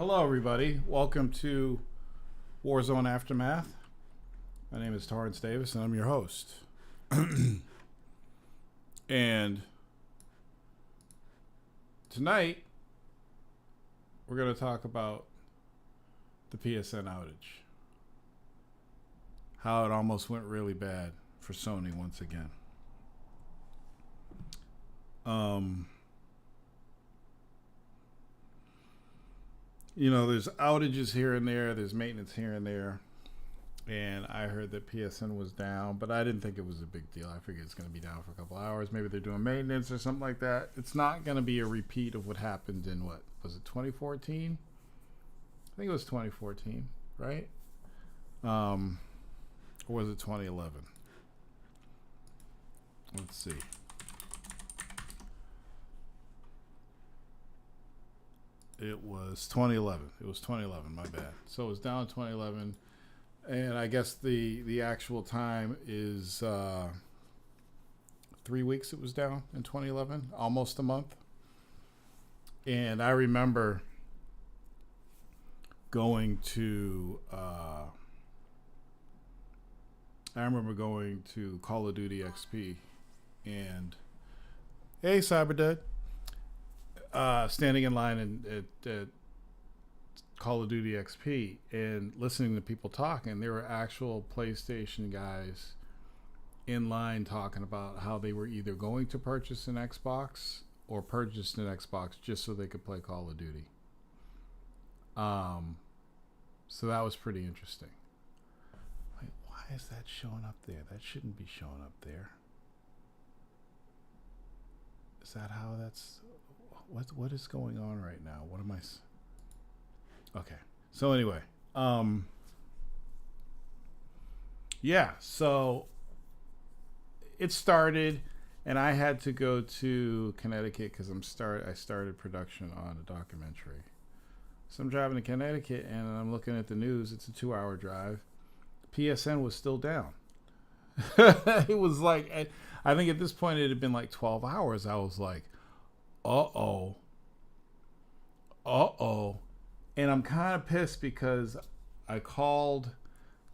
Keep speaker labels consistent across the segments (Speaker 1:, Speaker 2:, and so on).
Speaker 1: Hello, everybody. Welcome to Warzone Aftermath. My name is Torrance Davis, and I'm your host. And tonight, we're going to talk about the PSN outage. How it almost went really bad for Sony once again. There's outages here and there. There's maintenance here and there. And I heard that PSN was down, but I didn't think it was a big deal. I figured it's going to be down for a couple hours. Maybe they're doing maintenance or something like that. It's not going to be a repeat of what happened in, what was it, 2014? I think it was 2014, right? Or was it 2011? Let's see. It was 2011. It was 2011, my bad. So it was down in 2011. And I guess the actual time is 3 weeks it was down in 2011, almost a month. And I remember going to Call of Duty XP and hey, Cyberdead, standing in line at Call of Duty XP and listening to people talking. There were actual PlayStation guys in line talking about how they were either going to purchase an Xbox or purchased an Xbox just so they could play Call of Duty. So that was pretty interesting. Wait, why is that showing up there? That shouldn't be showing up there. Is that how that's... What is going on right now? What am I... Okay. So anyway, yeah, so it started and I had to go to Connecticut because I started production on a documentary. So I'm driving to Connecticut and I'm looking at the news. It's a 2-hour drive. PSN was still down. It was like, I think at this point it had been like 12 hours. I was like, uh-oh. And I'm kind of pissed because I called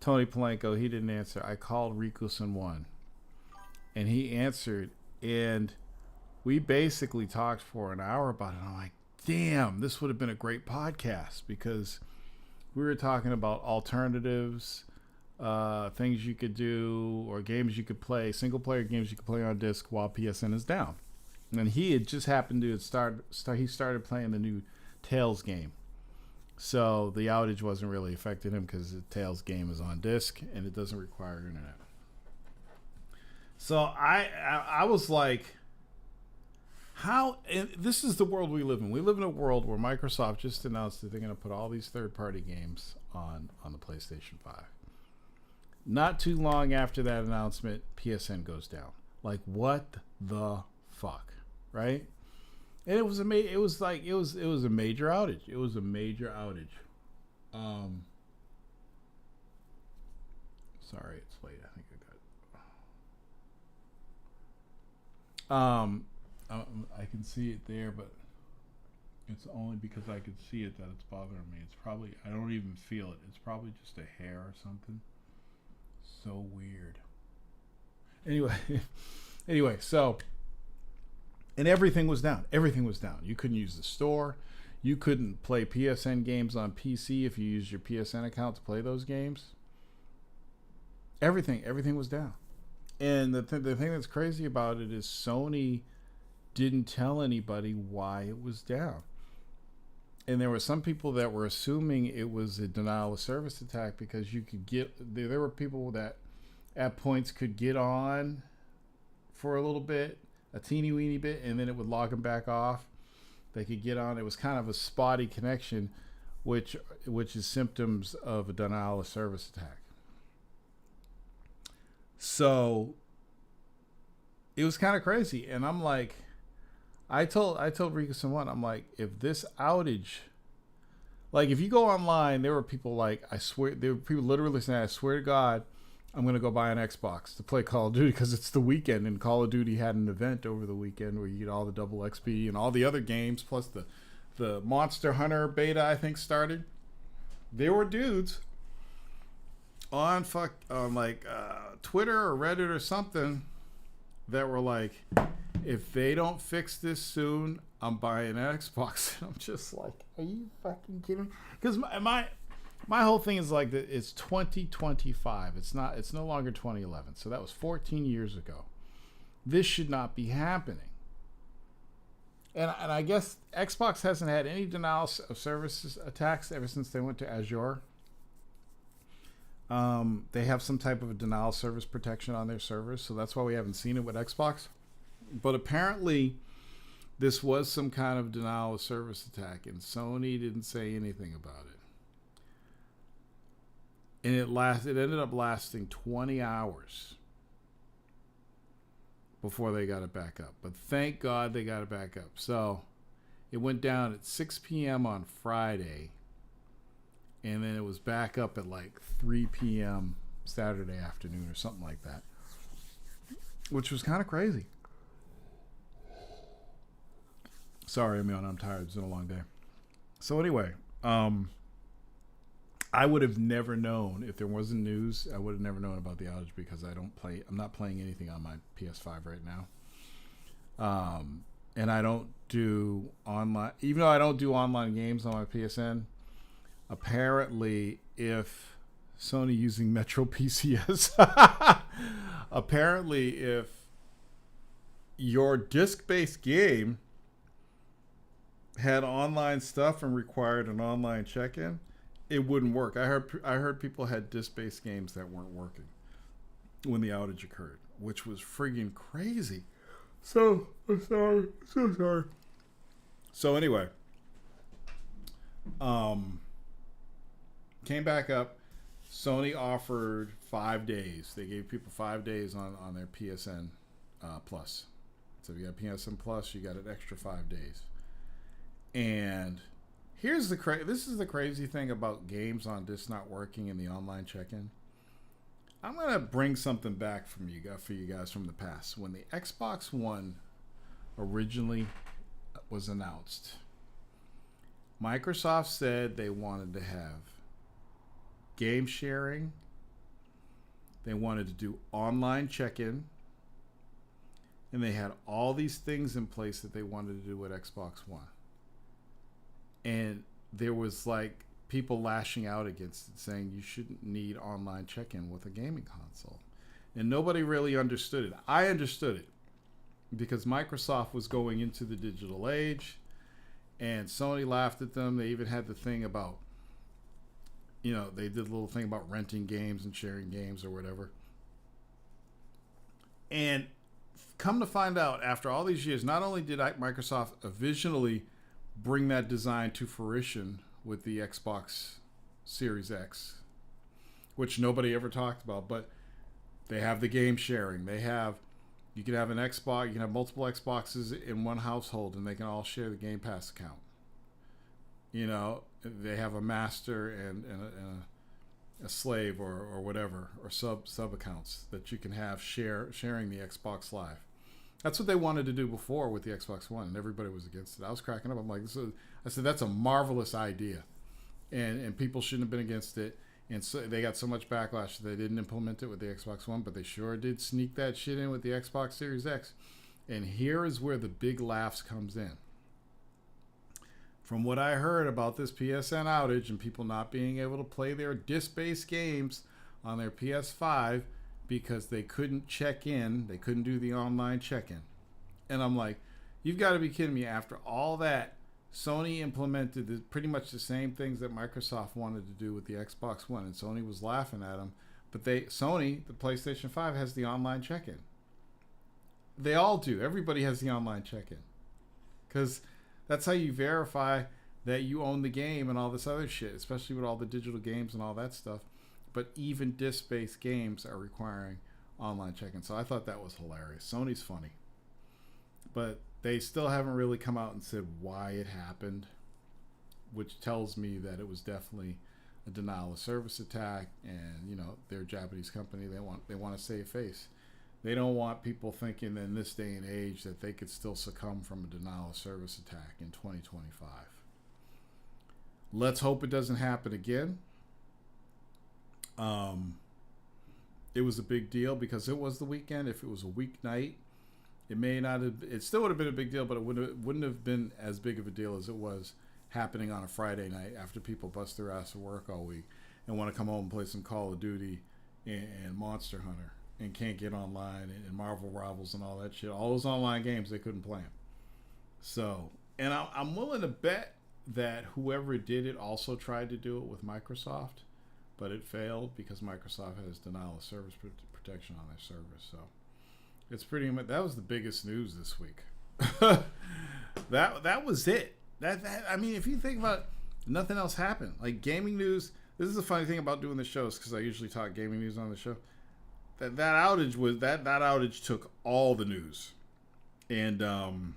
Speaker 1: Tony Palenko. He didn't answer. I called Rikusen1. And he answered. And we basically talked for an hour about it. I'm like, damn, this would have been a great podcast. Because we were talking about alternatives, things you could do, or games you could play, single-player games you could play on disc while PSN is down. And he had just happened to he started playing the new Tales game. So the outage wasn't really affecting him because the Tales game is on disc and it doesn't require internet. So I was like, how? And this is the world we live in. We live in a world where Microsoft just announced that they're going to put all these third-party games on the PlayStation 5. Not too long after that announcement, PSN goes down. Like, what the fuck, right? And it was a major outage. It was a major outage. Sorry, it's late. I think I got. I can see it there, but it's only because I can see it that it's bothering me. It's probably, I don't even feel it. It's probably just a hair or something. So weird. Anyway, so. And everything was down. Everything was down. You couldn't use the store. You couldn't play PSN games on PC if you used your PSN account to play those games. Everything was down. And the thing that's crazy about it is Sony didn't tell anybody why it was down. And there were some people that were assuming it was a denial of service attack because you could there were people that at points could get on for a little bit, a teeny weeny bit, and then it would log them back off. They could get on. It was kind of a spotty connection, which is symptoms of a denial of service attack. So it was kind of crazy, and I'm like, I told Rikusen1, I'm like, if this outage, like if you go online, there were people like, there were people literally saying, I swear to God, I'm going to go buy an Xbox to play Call of Duty because it's the weekend, and Call of Duty had an event over the weekend where you get all the double XP and all the other games plus the the Monster Hunter beta, I think, started, there were dudes on Twitter or Reddit or something that were like, if they don't fix this soon, I'm buying an Xbox. And I'm just like, are you fucking kidding? Because my whole thing is like that. It's 2025. It's no longer 2011. So that was 14 years ago. This should not be happening. And I guess Xbox hasn't had any denial of services attacks ever since they went to Azure. They have some type of a denial of service protection on their servers, so that's why we haven't seen it with Xbox. But apparently, this was some kind of denial of service attack, and Sony didn't say anything about it. And it ended up lasting 20 hours before they got it back up. But thank God they got it back up. So it went down at 6 p.m. on Friday, and then it was back up at like 3 p.m. Saturday afternoon or something like that, which was kind of crazy. Sorry, I'm tired. It's been a long day. So anyway, I would have never known if there wasn't news. I would have never known about the outage because I'm not playing anything on my PS5 right now. And I don't do online, even though I don't do online games on my PSN. Apparently, if Sony using Metro PCS, apparently if your disc-based game had online stuff and required an online check-in, it wouldn't work. I heard people had disc-based games that weren't working when the outage occurred, which was friggin' crazy. So sorry. So anyway, came back up. Sony offered 5 days. They gave people 5 days on their PSN Plus. So if you got PSN Plus, you got an extra 5 days. And here's this is the crazy thing about games on disc not working in the online check-in. I'm gonna bring something back for you guys from the past. When the Xbox One originally was announced, Microsoft said they wanted to have game sharing. They wanted to do online check-in. And they had all these things in place that they wanted to do with Xbox One. And there was like people lashing out against it, saying you shouldn't need online check-in with a gaming console. And nobody really understood it. I understood it because Microsoft was going into the digital age and Sony laughed at them. They even had the thing about, they did a little thing about renting games and sharing games or whatever. And come to find out, after all these years, not only did Microsoft visually bring that design to fruition with the Xbox Series X, which nobody ever talked about, but they have the game sharing. You can have an Xbox, you can have multiple Xboxes in one household and they can all share the Game Pass account. They have a master and a slave or whatever, or sub accounts that you can have sharing the Xbox Live. That's what they wanted to do before with the Xbox One, and everybody was against it. I was cracking up. I'm like, I said, that's a marvelous idea, and people shouldn't have been against it. And so they got so much backlash that they didn't implement it with the Xbox One, but they sure did sneak that shit in with the Xbox Series X. And here is where the big laughs comes in. From what I heard about this PSN outage and people not being able to play their disc-based games on their PS5 because they couldn't check in, they couldn't do the online check-in. And I'm like, you've got to be kidding me. After all that, Sony implemented pretty much the same things that Microsoft wanted to do with the Xbox One, and Sony was laughing at them. But Sony, the PlayStation 5, has the online check-in. They all do. Everybody has the online check-in. Because that's how you verify that you own the game and all this other shit, especially with all the digital games and all that stuff. But even disc-based games are requiring online check-in. So I thought that was hilarious. Sony's funny. But they still haven't really come out and said why it happened, which tells me that it was definitely a denial of service attack. And, they're a Japanese company. They want to save face. They don't want people thinking in this day and age that they could still succumb from a denial of service attack in 2025. Let's hope it doesn't happen again. It was a big deal because it was the weekend. If it was a weeknight, it may not have. It still would have been a big deal, but it wouldn't have been as big of a deal as it was happening on a Friday night after people bust their ass to work all week and want to come home and play some Call of Duty and Monster Hunter and can't get online and Marvel Rivals and all that shit. All those online games, they couldn't play them. So, and I'm willing to bet that whoever did it also tried to do it with Microsoft, but it failed because Microsoft has denial of service protection on their service. So it's pretty much, that was the biggest news this week. that was it. That I mean, if you think about it, nothing else happened. Like gaming news. This is the funny thing about doing the shows, because I usually talk gaming news on the show. That outage was that outage took all the news, and I'm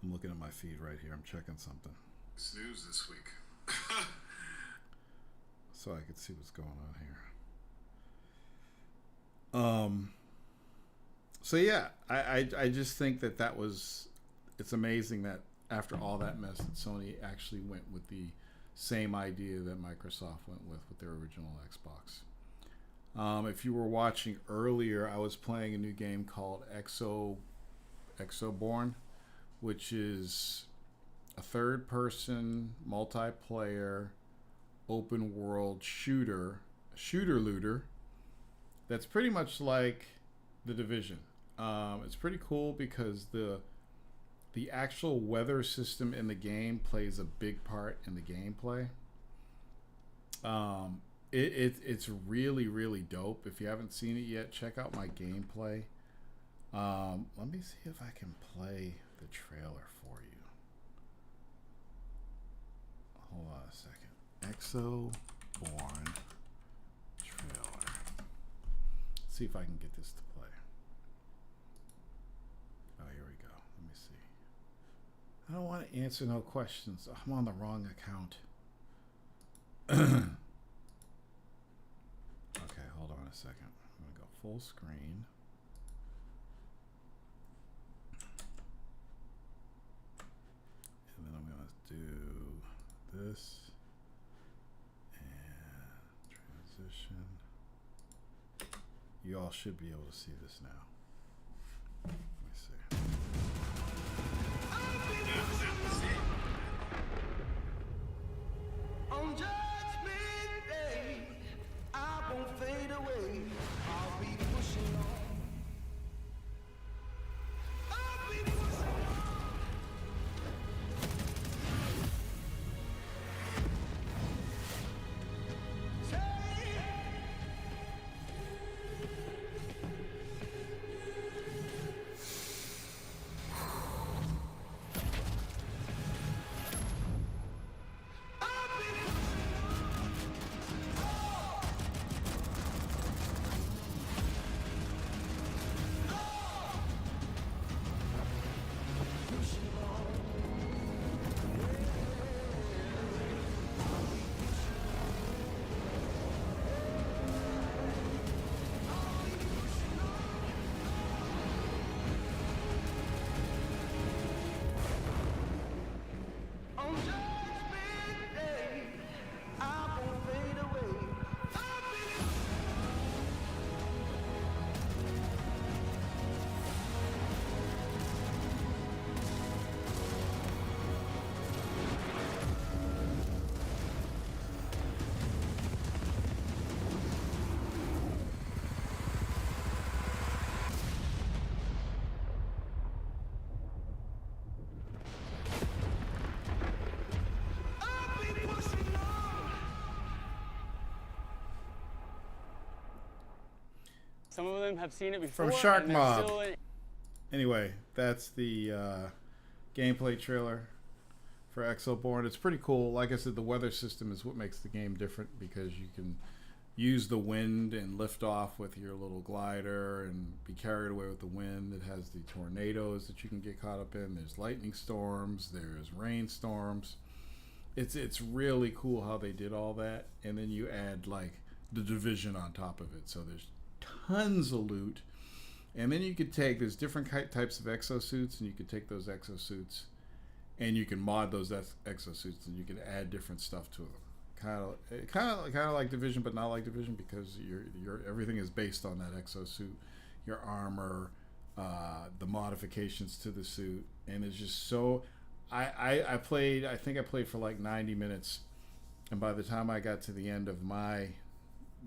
Speaker 1: looking at my feed right here. I'm checking something. It's news this week, so I could see what's going on here. So yeah, I just think that was. It's amazing that after all that mess, that Sony actually went with the same idea that Microsoft went with their original Xbox. If you were watching earlier, I was playing a new game called Exoborn, which is a third-person, multiplayer, open-world shooter looter. That's pretty much like The Division. It's pretty cool because the actual weather system in the game plays a big part in the gameplay. It's really, really dope. If you haven't seen it yet, check out my gameplay. Let me see if I can play the trailer for you. Hold on a second. Exoborn trailer. Let's see if I can get this to play. Oh, here we go. Let me see. I don't want to answer no questions. I'm on the wrong account. Okay, hold on a second. I'm going to go full screen. And then I'm going to do this. And transition. You all should be able to see this now. Let me see.
Speaker 2: On Judgment Day, I won't fade away. I'll be pushing on. I'll be pushing on. On Judgment Day, I won't fade away. I'll be pushing on.
Speaker 3: Some of them have seen it before.
Speaker 1: From Shark
Speaker 3: and they're
Speaker 1: Mob.
Speaker 3: still in-
Speaker 1: Anyway, that's the gameplay trailer for Exoborn. It's pretty cool. Like I said, the weather system is what makes the game different because you can use the wind and lift off with your little glider and be carried away with the wind. It has the tornadoes that you can get caught up in. There's lightning storms. There's rainstorms. It's really cool how they did all that. And then you add like the Division on top of it. So there's tons of loot. And then you could take, there's different types of exosuits, and you could take those exosuits and you can mod those exosuits, and you can add different stuff to them. Kind of like Division, but not like Division, because your everything is based on that exosuit, your armor, the modifications to the suit, and it's just so. I played. I think I played for like 90 minutes, and by the time I got to the end of my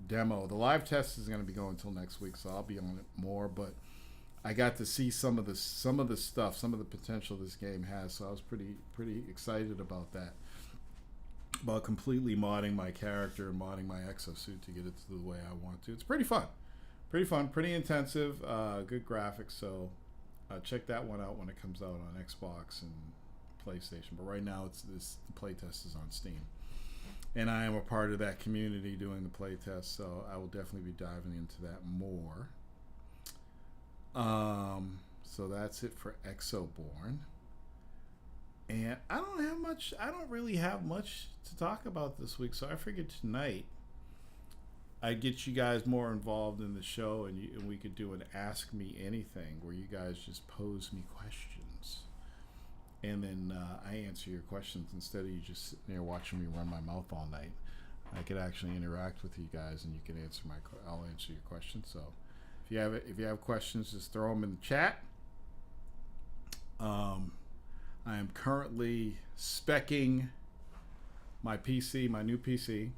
Speaker 1: demo, the live test is going to be going until next week, so I'll be on it more. But I got to see some of the stuff, some of the potential this game has, so I was pretty excited about that. About completely modding my character and modding my exosuit to get it to the way I want to. It's pretty fun, pretty intensive, good graphics. So check that one out when it comes out on Xbox and PlayStation. But right now, the playtest is on Steam, and I am a part of that community doing the playtest. So I will definitely be diving into that more. So that's it for Exoborn. And I don't really have much to talk about this week, so I figured tonight I'd get you guys more involved in the show, and we could do an Ask Me Anything where you guys just pose me questions, and then I answer your questions instead of you just sitting there watching me run my mouth all night. I could actually interact with you guys, and you can I'll answer your questions. So if you have questions, just throw them in the chat. I am currently speccing my PC, my new PC.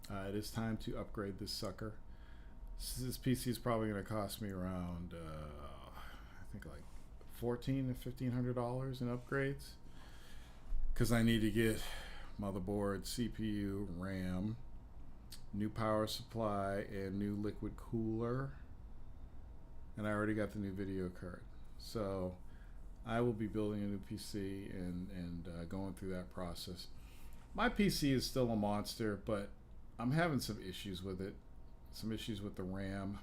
Speaker 1: It is time to upgrade this sucker. This PC is probably going to cost me around, I think like $1,400 to $1,500 in upgrades, because I need to get motherboard, CPU, RAM, new power supply, and new liquid cooler. And I already got the new video card. So I will be building a new PC and going through that process. My PC is still a monster, but I'm having some issues with it. Some issues with the RAM,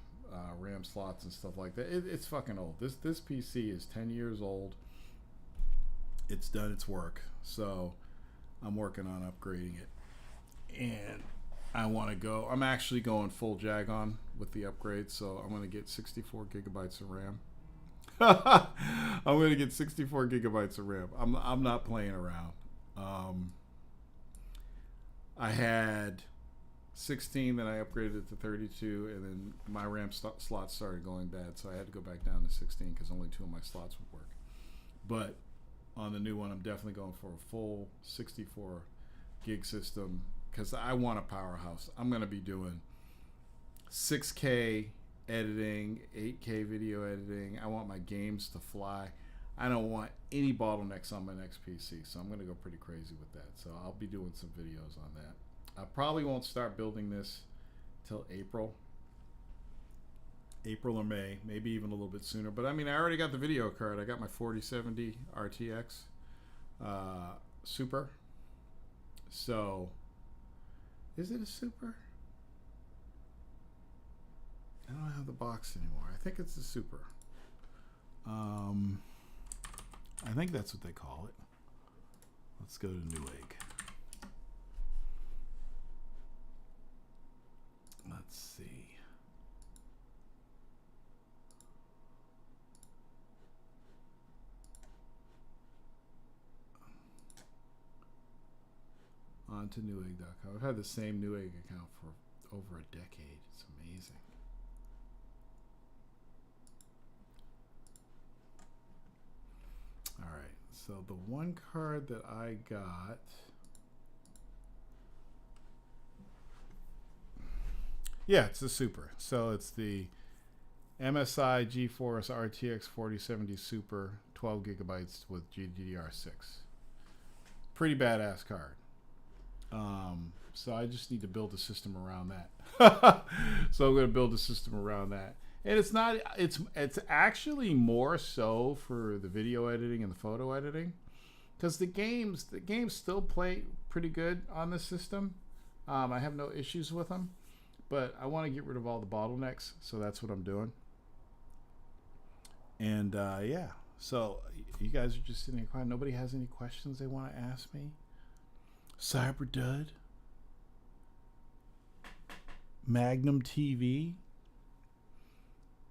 Speaker 1: RAM slots and stuff like that. It's fucking old. This PC is 10 years old. It's done its work. So I'm working on upgrading it. And I want to go. I'm actually going full Jagon with the upgrade. So I'm going to get 64 gigabytes of RAM. I'm going to get 64 gigabytes of RAM. I'm not playing around. I had 16, then I upgraded it to 32, and then my RAM slots started going bad, so I had to go back down to 16 because only 2 of my slots would work. But on the new one, I'm definitely going for a full 64 gig system because I want a powerhouse. I'm going to be doing 6K editing, 8K video editing. I want my games to fly. I don't want any bottlenecks on my next PC, so I'm going to go pretty crazy with that. So I'll be doing some videos on that. I probably won't start building this till April or May, maybe even a little bit sooner. But I mean, I already got the video card. I got my 4070 RTX Super. So, is it a Super? I don't have the box anymore. I think it's a Super. I think that's what they call it. Let's go to Newegg. Let's see. On to Newegg.com. I've had the same Newegg account for over a decade. It's amazing. All right. So the one card that I got. Yeah, it's the Super. So it's the MSI GeForce RTX 4070 Super, 12 gigabytes with GDDR6. Pretty badass card. So I just need to build a system around that. So I'm going to build a system around that. And it's not. It's actually more so for the video editing and the photo editing, because the games still play pretty good on this system. I have no issues with them. But I want to get rid of all the bottlenecks, so that's what I'm doing. And yeah, so you guys are just sitting here quiet. Nobody has any questions they want to ask me? Cyber Dud? Magnum TV?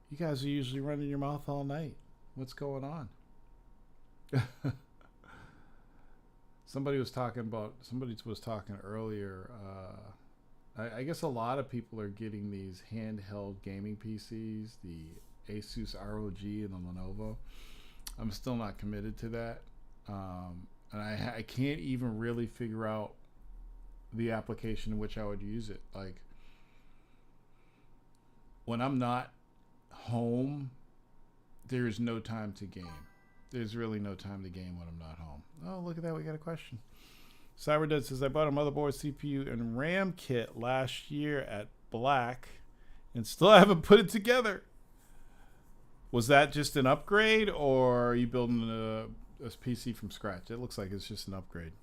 Speaker 1: You guys are usually running your mouth all night. What's going on? somebody was talking earlier. I guess a lot of people are getting these handheld gaming PCs, the Asus ROG and the Lenovo. I'm still not committed to that. And I can't even really figure out the application in which I would use it. Like, when I'm not home, there's no time to game. There's really no time to game when I'm not home. Oh, look at that. We got a question. CyberDead says, I bought a motherboard, CPU, and RAM kit last year at Black and still haven't put it together. Was that just an upgrade, or are you building a PC from scratch? It looks like it's just an upgrade.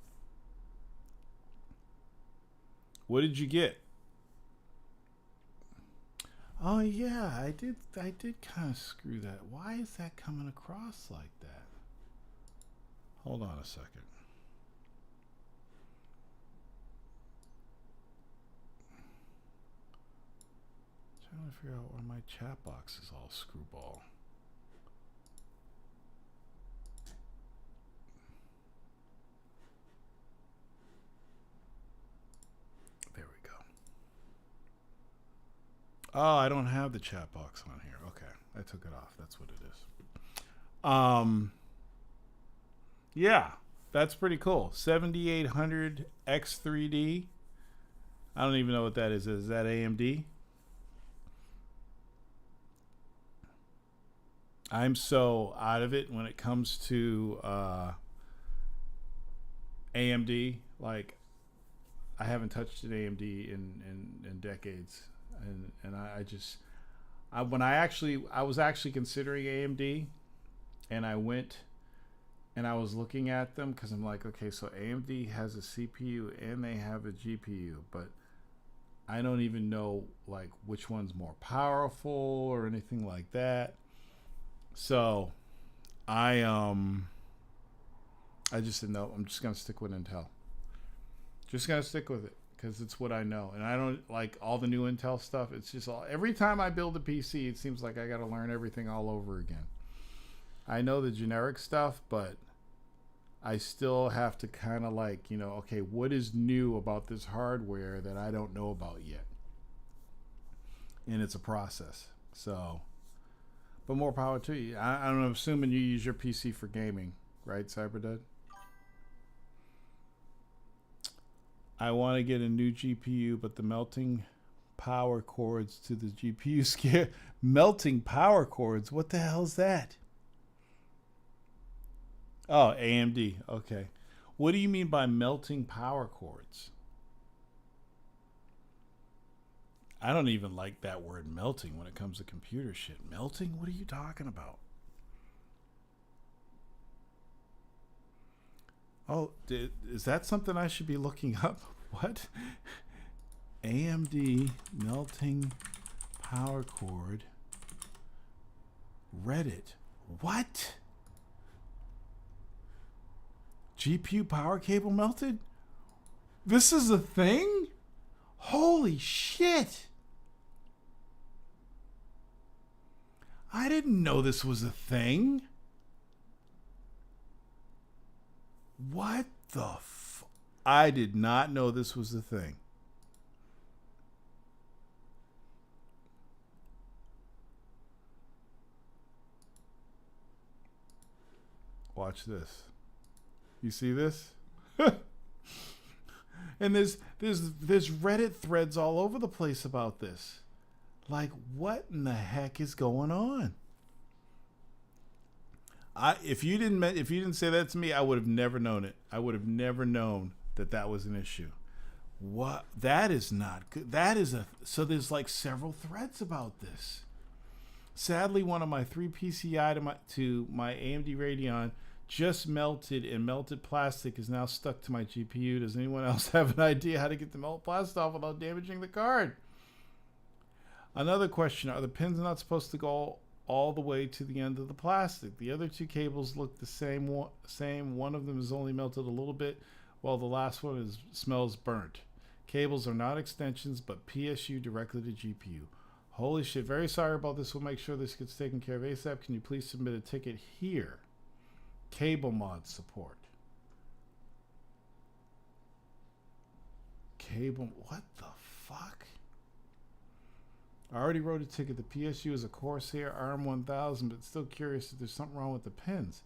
Speaker 1: What did you get? Oh yeah, I did kind of screw that. Why is that coming across like that? Hold on a second. Trying to figure out why my chat box is all screwball. There we go. Oh, I don't have the chat box on here. Okay, I took it off. That's what it is. Yeah, that's pretty cool. 7800 X3D. I don't even know what that is. Is that AMD? I'm so out of it when it comes to AMD. Like, I haven't touched an AMD in decades, and I was actually considering AMD, and I went and I was looking at them because I'm like, okay, so AMD has a CPU and they have a GPU, but I don't even know like which one's more powerful or anything like that. So I just said no. I'm just gonna stick with Intel. Just gonna stick with it because it's what I know, and I don't like all the new Intel stuff. It's just every time I build a PC, it seems like I got to learn everything all over again. I know the generic stuff, but I still have to kind of like, okay, what is new about this hardware that I don't know about yet? And it's a process. So, but more power to you. I'm assuming you use your PC for gaming, right, CyberDead? I want to get a new GPU, but the melting power cords to the GPU scare. Melting power cords? What the hell is that? Oh, AMD. Okay. What do you mean by melting power cords? I don't even like that word melting when it comes to computer shit. Melting? What are you talking about? Oh, is that something I should be looking up? What? AMD melting power cord. Reddit. What? GPU power cable melted? This is a thing? Holy shit. I didn't know this was a thing. What the I did not know this was a thing. Watch this. You see this? And there's Reddit threads all over the place about this. Like, what in the heck is going on? If you didn't say that to me, I would have never known it. I would have never known that was an issue. What? That is not good. So there's like several threads about this. Sadly, one of my 3 PCI to my AMD Radeon just melted, and melted plastic is now stuck to my GPU. Does anyone else have an idea how to get the melted plastic off without damaging the card? Another question, are the pins not supposed to go all the way to the end of the plastic? The other 2 cables look the same. One of them is only melted a little bit, while the last one smells burnt. Cables are not extensions, but PSU directly to GPU. Holy shit, very sorry about this. We'll make sure this gets taken care of ASAP. Can you please submit a ticket here? Cable mod support. cable. What the fuck? I already wrote a ticket. The PSU is a Corsair RM1000, but still curious if there's something wrong with the pins.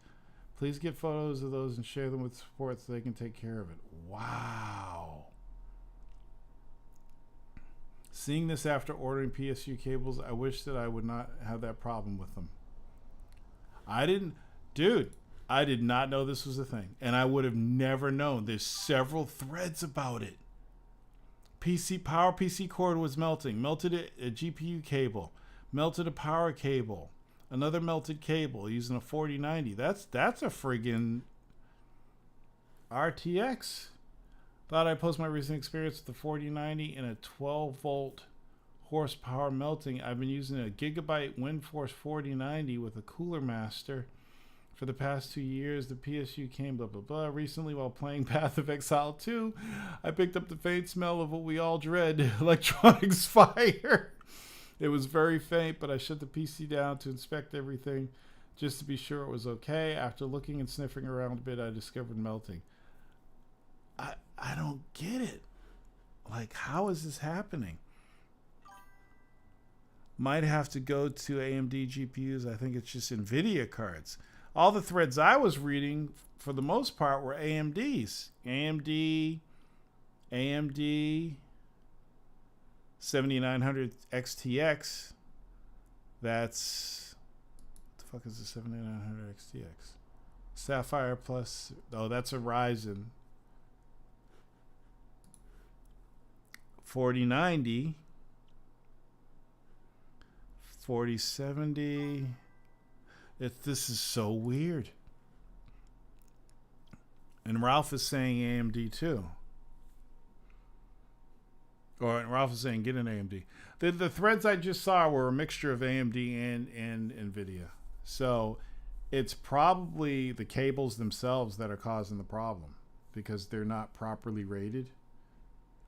Speaker 1: Please get photos of those and share them with support so they can take care of it. Wow. Seeing this after ordering PSU cables, I wish that I would not have that problem with them. I did not know this was a thing, and I would have never known. There's several threads about it. Power PC cord was melting. Melted a GPU cable. Melted a power cable. Another melted cable using a 4090. That's a friggin' RTX. Thought I'd post my recent experience with the 4090 and a 12 volt horsepower melting. I've been using a Gigabyte WindForce 4090 with a Cooler Master for the past 2 years. The PSU came blah blah blah. Recently, while playing Path of Exile 2, I picked up the faint smell of what we all dread, electronics fire. It was very faint, but I shut the PC down to inspect everything just to be sure it was okay. After looking and sniffing around a bit, I discovered melting. I don't get it. Like, how is this happening? Might have to go to AMD GPUs. I think it's just NVIDIA cards. All the threads I was reading, for the most part, were AMDs. AMD 7900 XTX. That's... what the fuck is the 7900 XTX? Sapphire Plus... oh, that's a Ryzen. 4090. 4070. This is so weird. And Ralph is saying AMD too. Or Ralph is saying get an AMD. The threads I just saw were a mixture of AMD and NVIDIA. So it's probably the cables themselves that are causing the problem because they're not properly rated.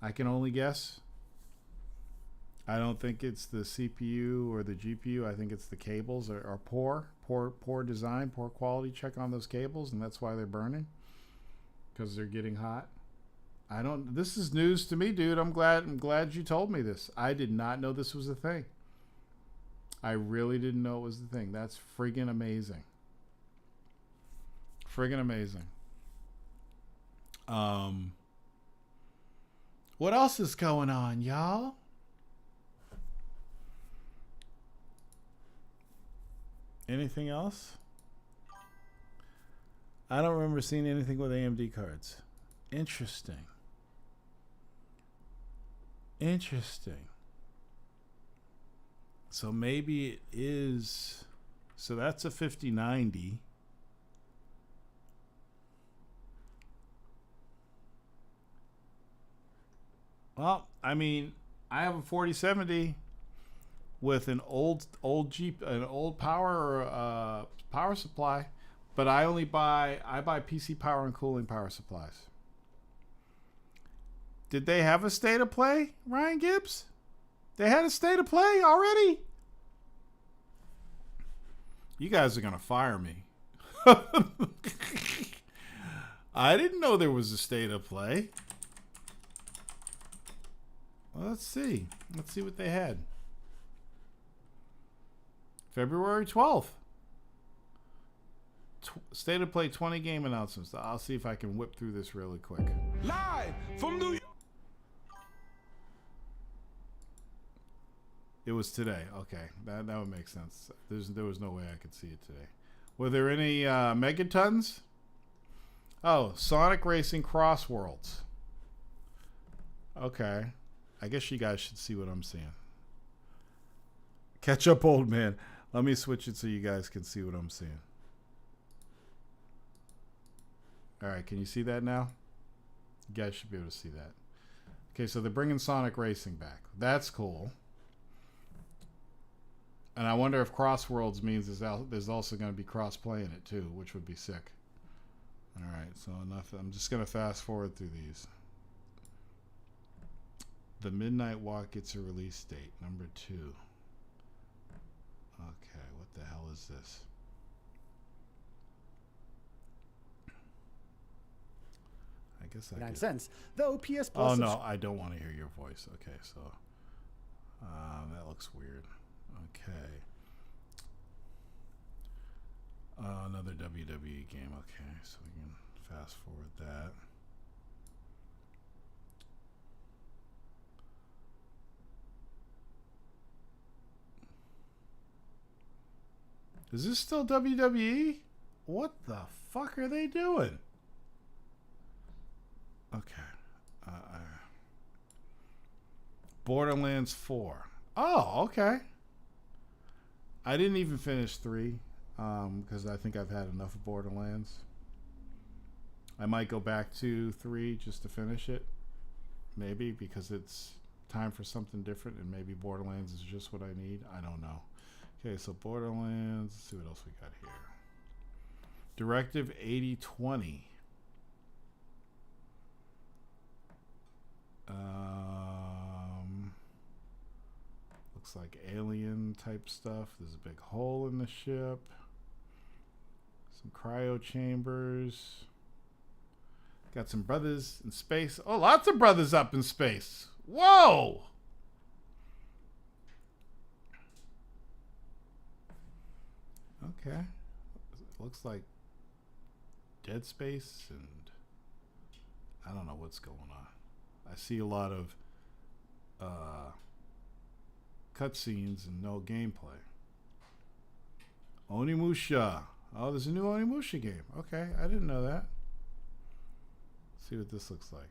Speaker 1: I can only guess. I don't think it's the CPU or the GPU. I think it's the cables are poor design, poor quality. Check on those cables, and that's why they're burning, because they're getting hot. This is news to me, dude. I'm glad you told me this. I did not know this was a thing. I really didn't know it was the thing. That's friggin' amazing. Friggin' amazing. What else is going on, y'all? Anything else? I don't remember seeing anything with AMD cards. Interesting. Interesting. So maybe it is... so that's a 5090. Well, I mean, I have a 4070 with an old power supply, but I buy PC power and cooling power supplies. Did they have a state of play, Ryan Gibbs? They had a state of play already? You guys are gonna fire me. I didn't know there was a state of play. Well, let's see. Let's see what they had. February 12th. State of Play 20 game announcements. I'll see if I can whip through this really quick.
Speaker 2: Live from New York.
Speaker 1: It was today. Okay, that would make sense. There was no way I could see it today. Were there any megatons? Oh, Sonic Racing Cross Worlds. Okay. I guess you guys should see what I'm seeing. Catch up, old man. Let me switch it so you guys can see what I'm seeing. All right, can you see that now? You guys should be able to see that. Okay, so they're bringing Sonic Racing back. That's cool. And I wonder if Cross Worlds means there's also going to be cross-play in it too, which would be sick. All right, so enough. I'm just going to fast forward through these. The Midnight Walk gets a release date, number 2. Okay, what the hell is this? I I guess I
Speaker 4: 9
Speaker 1: did.
Speaker 4: cents. Though PS
Speaker 1: Oh
Speaker 4: Plus.
Speaker 1: no, I don't want to hear your voice. Okay, so that looks weird. Okay. Another WWE game. Okay, so we can fast forward that. Is this still WWE? What the fuck are they doing? Okay. Borderlands 4. Oh, okay. I didn't even finish 3 because I think I've had enough of Borderlands. I might go back to 3 just to finish it. Maybe because it's time for something different and maybe Borderlands is just what I need. I don't know. Okay, so Borderlands. Let's see what else we got here. Directive 8020. Looks like alien type stuff. There's a big hole in the ship. Some cryo chambers. Got some brothers in space. Oh, lots of brothers up in space. Whoa! Okay. It looks like Dead Space and I don't know what's going on. I see a lot of cutscenes and no gameplay. Onimusha. Oh, there's a new Onimusha game. Okay, I didn't know that. Let's see what this looks like.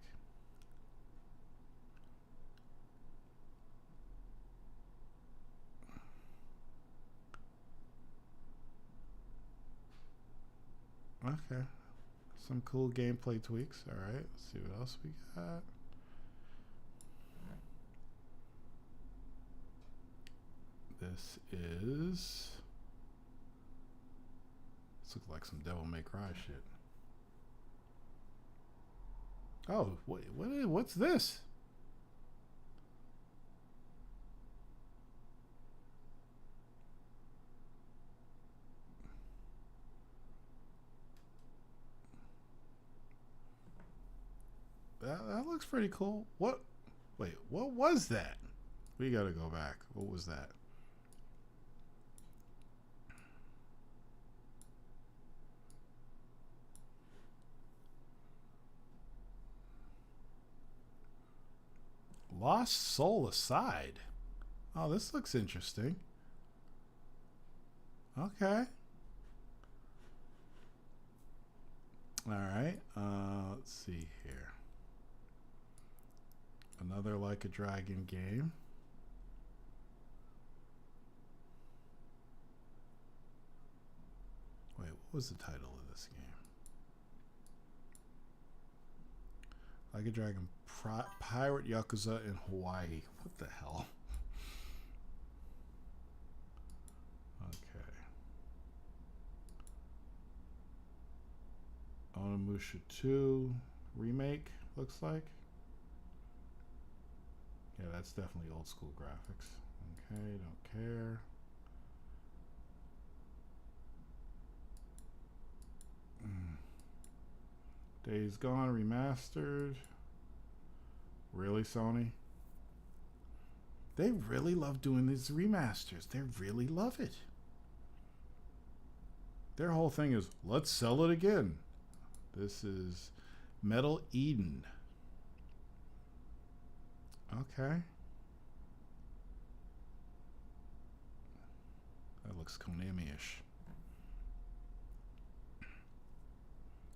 Speaker 1: Okay. Some cool gameplay tweaks. All right. Let's see what else we got. This is... This looks like some Devil May Cry shit. Oh, wait, what's this? That looks pretty cool. What? Wait, what was that? We gotta go back. What was that? Lost Soul Aside. Oh, this looks interesting. Okay. All right. Let's see here. Another Like a Dragon game. Wait, what was the title of this game? Like a Dragon Pirate Yakuza in Hawaii. What the hell? Okay. Onimusha 2 remake, looks like. Yeah, that's definitely old school graphics. Okay, don't care. Days Gone remastered. Really, Sony? They really love doing these remasters. They really love it. Their whole thing is, let's sell it again. This is Metal Eden. Okay. That looks Konami-ish.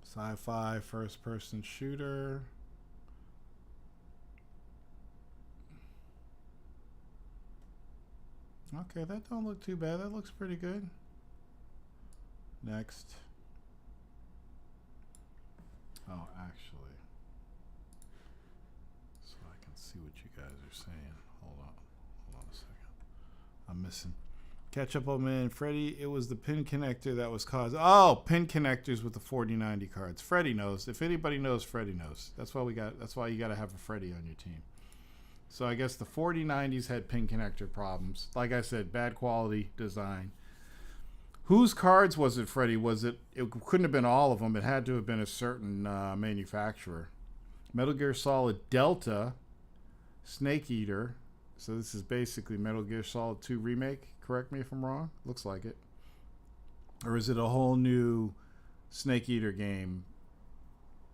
Speaker 1: Sci-fi first-person shooter. Okay, that don't look too bad. That looks pretty good. Next. Oh, actually. So I can see what you guys are saying. Hold on a second. I'm missing. Catch up, old man. Freddy, it was the pin connector that was caused. Oh, pin connectors with the 4090 cards. Freddy knows. If anybody knows, Freddy knows. That's why you got to have a Freddy on your team. So I guess the 4090s had pin connector problems. Like I said, bad quality design. Whose cards was it, Freddy? It couldn't have been all of them. It had to have been a certain manufacturer. Metal Gear Solid Delta, Snake Eater. So this is basically Metal Gear Solid 2 Remake. Correct me if I'm wrong. Looks like it. Or is it a whole new Snake Eater game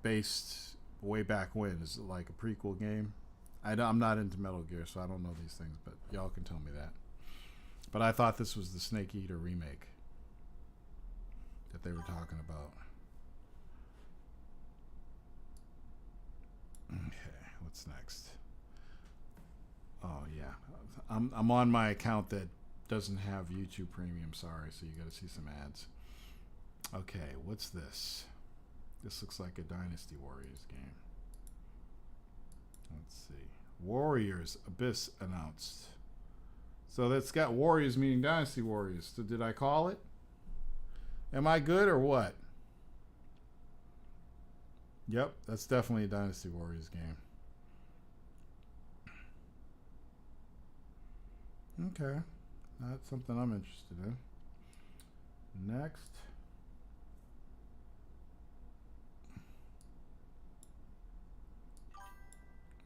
Speaker 1: based way back when? Is it like a prequel game? I'm not into Metal Gear, so I don't know these things, but y'all can tell me that. But I thought this was the Snake Eater remake that they were talking about. Okay, what's next? Oh yeah, I'm on my account that doesn't have YouTube Premium. Sorry, so you got to see some ads. Okay, what's this? This looks like a Dynasty Warriors game. Let's see. Warriors Abyss announced. So that's got Warriors meaning Dynasty Warriors. So did I call it? Am I good or what? Yep, that's definitely a Dynasty Warriors game. Okay. That's something I'm interested in. Next.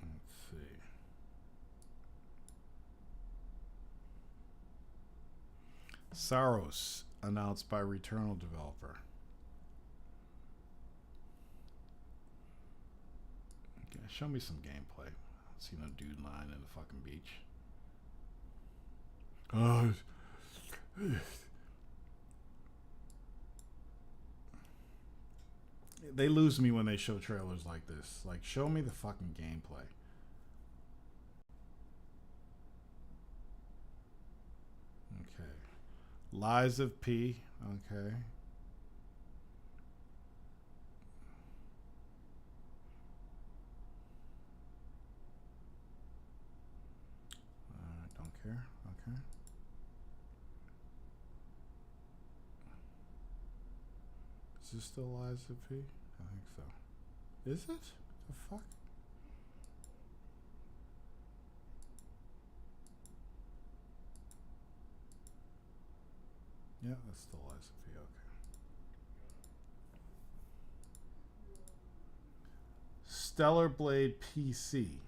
Speaker 1: Let's see. Saros, announced by Returnal developer. Okay, show me some gameplay. I see no dude lying in the fucking beach. They lose me when they show trailers like this. Like, show me the fucking gameplay. Okay. Lies of P. Okay. Don't care. Okay. Is this still Lies of P? I think so. Is it? The fuck? Yeah, that's still Lies of P. Okay. Stellar Blade PC.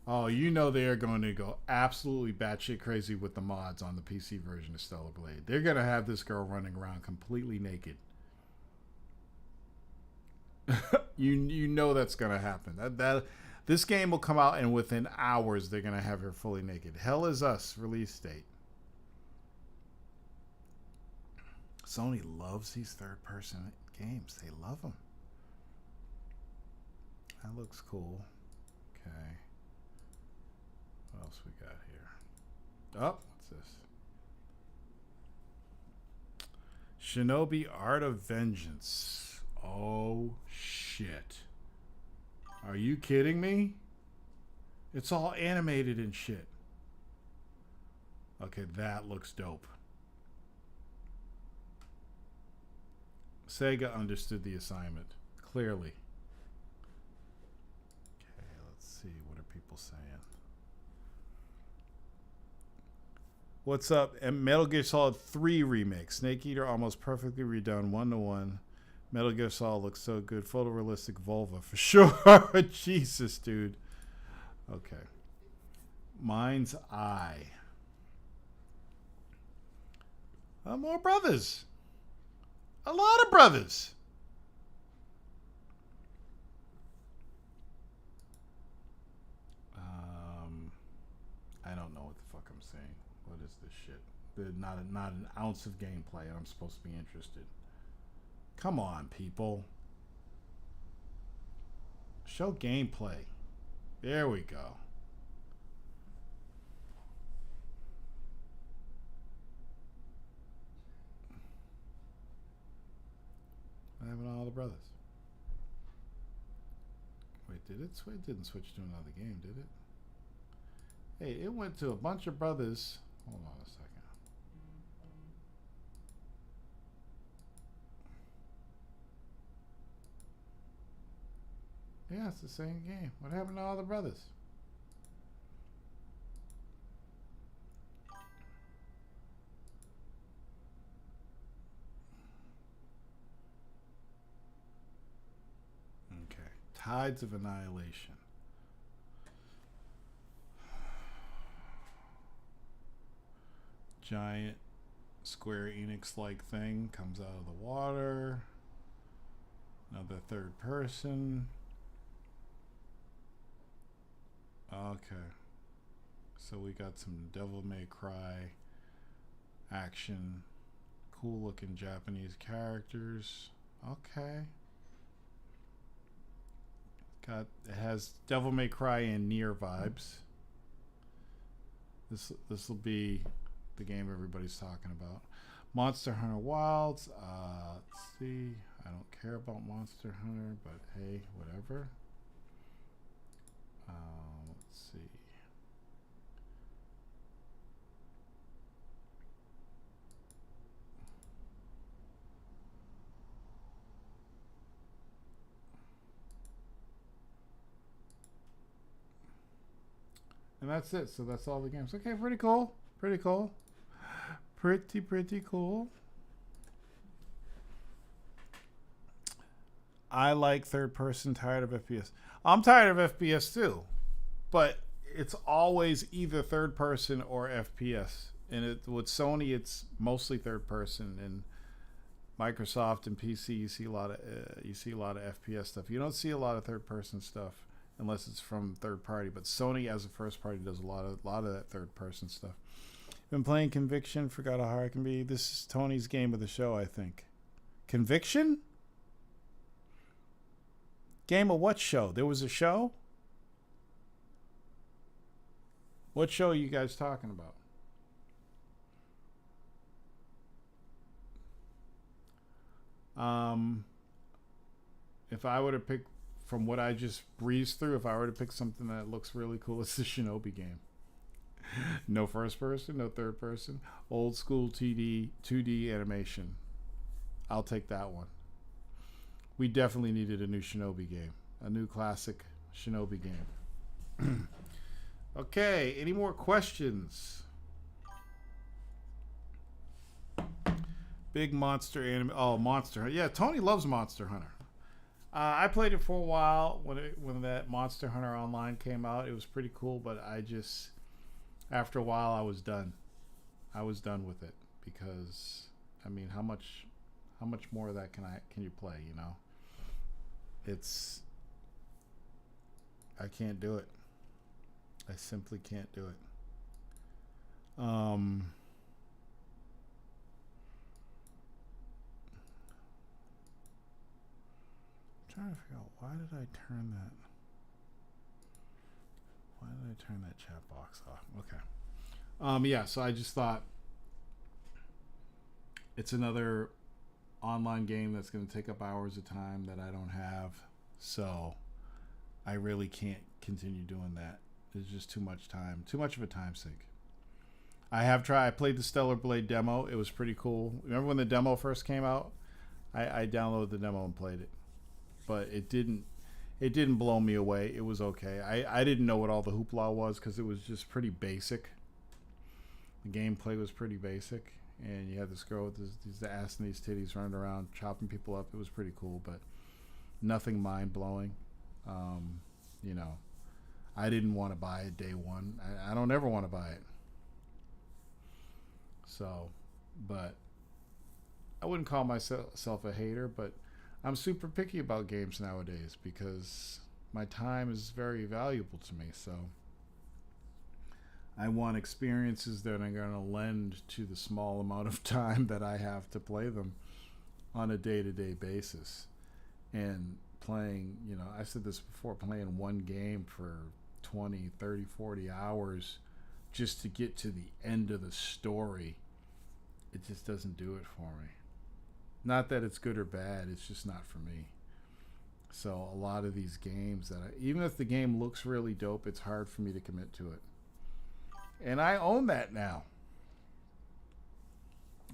Speaker 1: Oh, you know they are going to go absolutely batshit crazy with the mods on the PC version of Stellar Blade. They're going to have this girl running around completely naked. you know that's going to happen. This game will come out and within hours they're going to have her fully naked. Hell Is Us release date. Sony loves these third-person games. They love them. That looks cool. Okay. What else we got here? Oh, what's this? Shinobi Art of Vengeance. Oh, shit. Are you kidding me? It's all animated and shit. Okay, that looks dope. Sega understood the assignment. Clearly. Okay, let's see. What are people saying? What's up? And Metal Gear Solid 3 remake. Snake Eater almost perfectly redone 1-to-1. Metal Gear Solid looks so good. Photorealistic vulva for sure. Jesus, dude. Okay. Mind's Eye. More brothers. A lot of brothers. I don't know what the fuck I'm saying. What is this shit? Not an ounce of gameplay. I'm supposed to be interested. Come on, people. Show gameplay. There we go. What happened to all the brothers? Wait, did it switch? It didn't switch to another game, did it? Hey, it went to a bunch of brothers. Hold on a second. Yeah, it's the same game. What happened to all the brothers? Okay. Tides of Annihilation. Giant Square Enix-like thing comes out of the water. Another third person. Okay. So we got some Devil May Cry action. Cool looking Japanese characters. Okay. It has Devil May Cry and Nier vibes. This will be the game everybody's talking about. Monster Hunter Wilds. Let's see. I don't care about Monster Hunter, but hey, whatever. Let's see. And that's it. So that's all the games. Okay, pretty cool. Pretty cool. Pretty cool. I like third person, tired of FPS. I'm tired of FPS too. But it's always either third person or FPS. And with Sony, it's mostly third person. And Microsoft and PC, you see a lot of FPS stuff. You don't see a lot of third person stuff unless it's from third party. But Sony, as a first party, does a lot of that third person stuff. Been playing Conviction. Forgot how hard it can be. This is Tony's game of the show, I think. Conviction? Game of what show? There was a show? What show are you guys talking about? If I were to pick from what I just breezed through, if I were to pick something that looks really cool, it's the Shinobi game. No first person, no third person. Old school 2D animation. I'll take that one. We definitely needed a new Shinobi game. A new classic Shinobi game. Okay, any more questions? Big monster anime. Oh, Monster Hunter. Yeah, Tony loves Monster Hunter. I played it for a while when that Monster Hunter Online came out. It was pretty cool, but I just, after a while, I was done. I was done with it because, I mean, how much more of that can you play? You know, I can't do it. I simply can't do it. Trying to figure out why did I turn that chat box off? Okay. Yeah, so I just thought it's another online game that's going to take up hours of time that I don't have, so I really can't continue doing that. It's just too much time, too much of a time sink. I played the Stellar Blade demo. It was pretty cool. Remember when the demo first came out? I downloaded the demo and played it. But it didn't blow me away. It was okay. I didn't know what all the hoopla was because it was just pretty basic. The gameplay was pretty basic, and you had this girl with these ass and these titties running around chopping people up. It was pretty cool, but nothing mind blowing. You know, I didn't want to buy it day one. I don't ever want to buy it. So, but I wouldn't call myself a hater, but I'm super picky about games nowadays because my time is very valuable to me. So I want experiences that are going to lend to the small amount of time that I have to play them on a day-to-day basis. And playing, you know, I said this before, playing one game for 20, 30, 40 hours just to get to the end of the story, it just doesn't do it for me. Not that it's good or bad, it's just not for me. So a lot of these games even if the game looks really dope, it's hard for me to commit to it. And I own that now.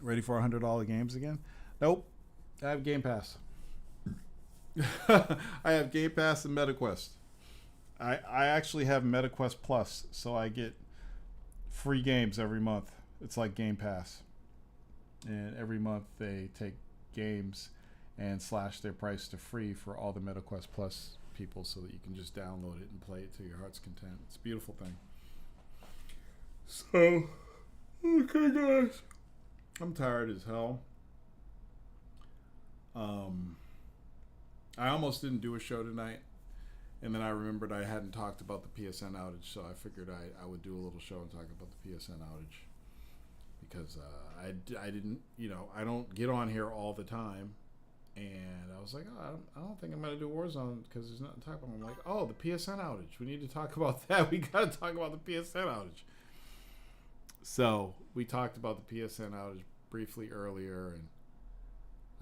Speaker 1: Ready for $100 games again? Nope. I have Game Pass. I have Game Pass and MetaQuest. I actually have MetaQuest Plus, so I get free games every month. It's like Game Pass. And every month they take games and slash their price to free for all the MetaQuest Plus people so that you can just download it and play it to your heart's content. It's a beautiful thing. So, okay, guys. I'm tired as hell. I almost didn't do a show tonight, and then I remembered I hadn't talked about the PSN outage, so I figured I would do a little show and talk about the PSN outage, because I didn't, I don't get on here all the time, and I was like, oh, I don't think I'm going to do Warzone because there's nothing to talk about. I'm like, oh, the PSN outage. We need to talk about that. We got to talk about the PSN outage. So we talked about the PSN outage briefly earlier, and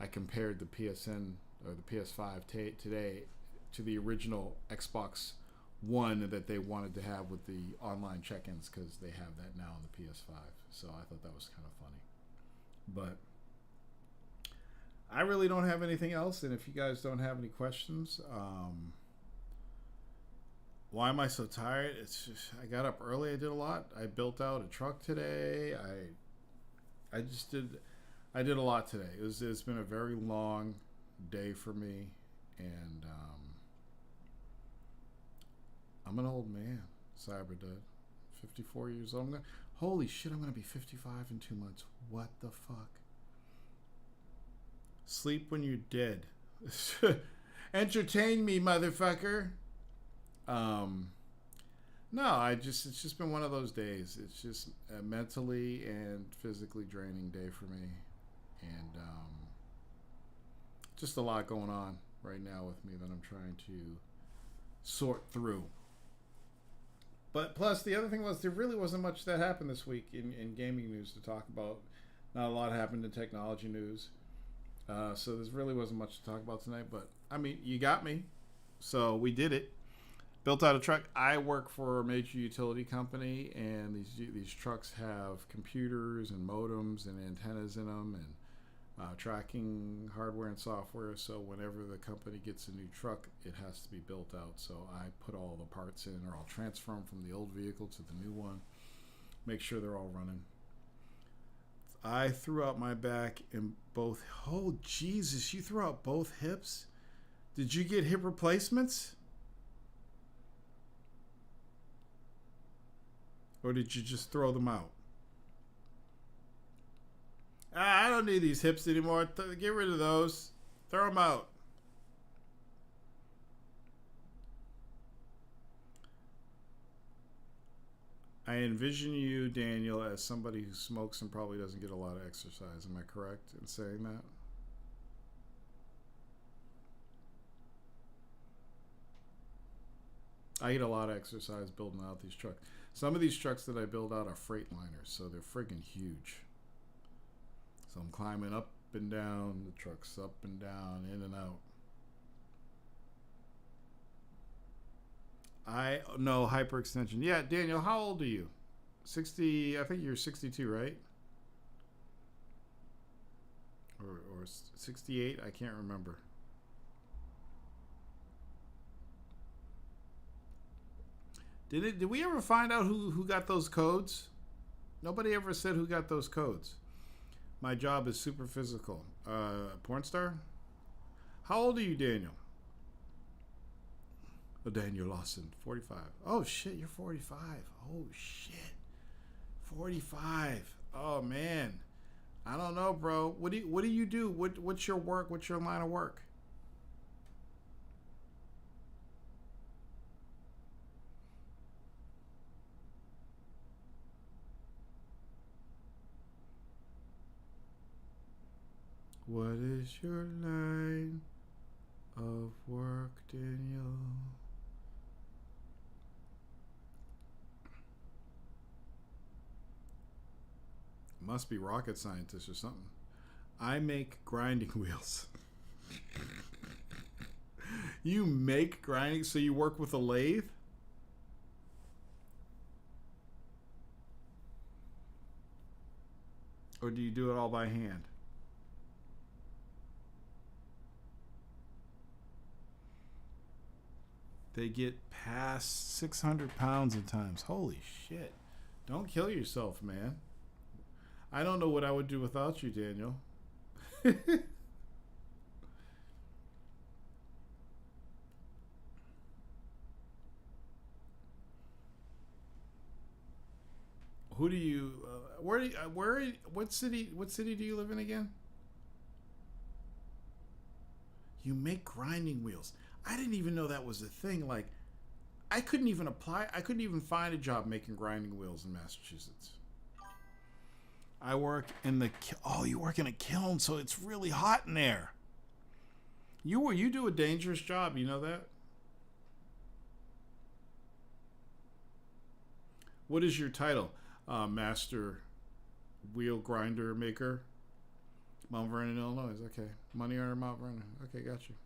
Speaker 1: I compared the PSN or the PS5 today to the original Xbox One that they wanted to have with the online check-ins, because they have that now on the PS5. So I thought that was kind of funny. But I really don't have anything else, and if you guys don't have any questions, why am I so tired? It's just, I got up early. I did a lot. I built out a truck today. I did a lot today. It's been a very long day for me, and I'm an old man. Cyber dead, 54 years old. Holy shit! I'm gonna be 55 in 2 months. What the fuck? Sleep when you're dead. Entertain me, motherfucker. No, it's just been one of those days. It's just a mentally and physically draining day for me, and just a lot going on right now with me that I'm trying to sort through. But plus, the other thing was, there really wasn't much that happened this week in gaming news to talk about. Not a lot happened in technology news. So there really wasn't much to talk about tonight. But, I mean, you got me. So we did it. Built out a truck. I work for a major utility company, and these trucks have computers and modems and antennas in them, and tracking hardware and software. So whenever the company gets a new truck, it has to be built out. So I put all the parts in, or I'll transfer them from the old vehicle to the new one, make sure they're all running. I threw out my back in both. Oh, Jesus, you threw out both hips? Did you get hip replacements? Or did you just throw them out? I don't need these hips anymore. Get rid of those. Throw them out. I envision you, Daniel, as somebody who smokes and probably doesn't get a lot of exercise. Am I correct in saying that? I get a lot of exercise building out these trucks. Some of these trucks that I build out are freight liners, so they're friggin' huge. So I'm climbing up and down, the truck's up and down, in and out. I know hyperextension. Yeah, Daniel, how old are you? 60, I think you're 62, right? Or 68, I can't remember. Did we ever find out who got those codes? Nobody ever said who got those codes. My job is super physical. Porn star? How old are you, Daniel? Oh, Daniel Lawson, 45. Oh, shit, you're 45. Oh, shit. 45. Oh, man. I don't know, bro. What do you do? What's your work? What's your line of work? What is your line of work, Daniel? Must be rocket scientist or something. I make grinding wheels. You make grinding, so you work with a lathe? Or do you do it all by hand? They get past 600 pounds at times. Holy shit. Don't kill yourself, man. I don't know what I would do without you, Daniel. who do you? What city? What city do you live in again? You make grinding wheels. I didn't even know that was a thing. Like, I couldn't even apply. I couldn't even find a job making grinding wheels in Massachusetts. I work in the. Oh, you work in a kiln, so it's really hot in there. You do a dangerous job. You know that. What is your title? Master wheel grinder maker. Mount Vernon, Illinois. Okay. Money earner, Mount Vernon. Okay, got you.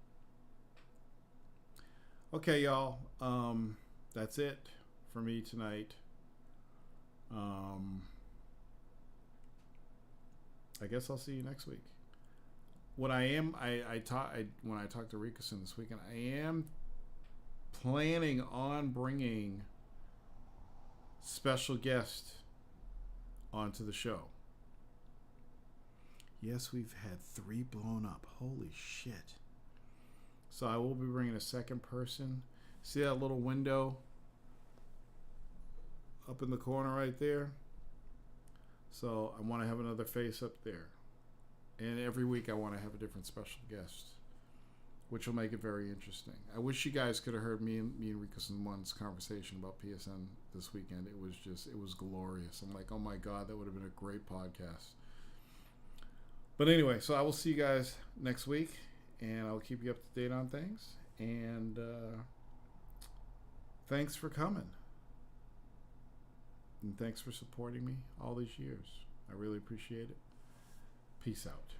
Speaker 1: Okay, y'all. That's it for me tonight. I guess I'll see you next week. What I am, when I talked to Rikuson this weekend, I am planning on bringing special guest onto the show. Yes, we've had 3 blown up. Holy shit. So I will be bringing a second person. See that little window up in the corner right there? So I want to have another face up there. And every week I want to have a different special guest, which will make it very interesting. I wish you guys could have heard me and Rikuson One's conversation about PSN this weekend. It was glorious. I'm like, oh my God, that would have been a great podcast. But anyway, so I will see you guys next week, and I'll keep you up to date on things. And thanks for coming. And thanks for supporting me all these years. I really appreciate it. Peace out.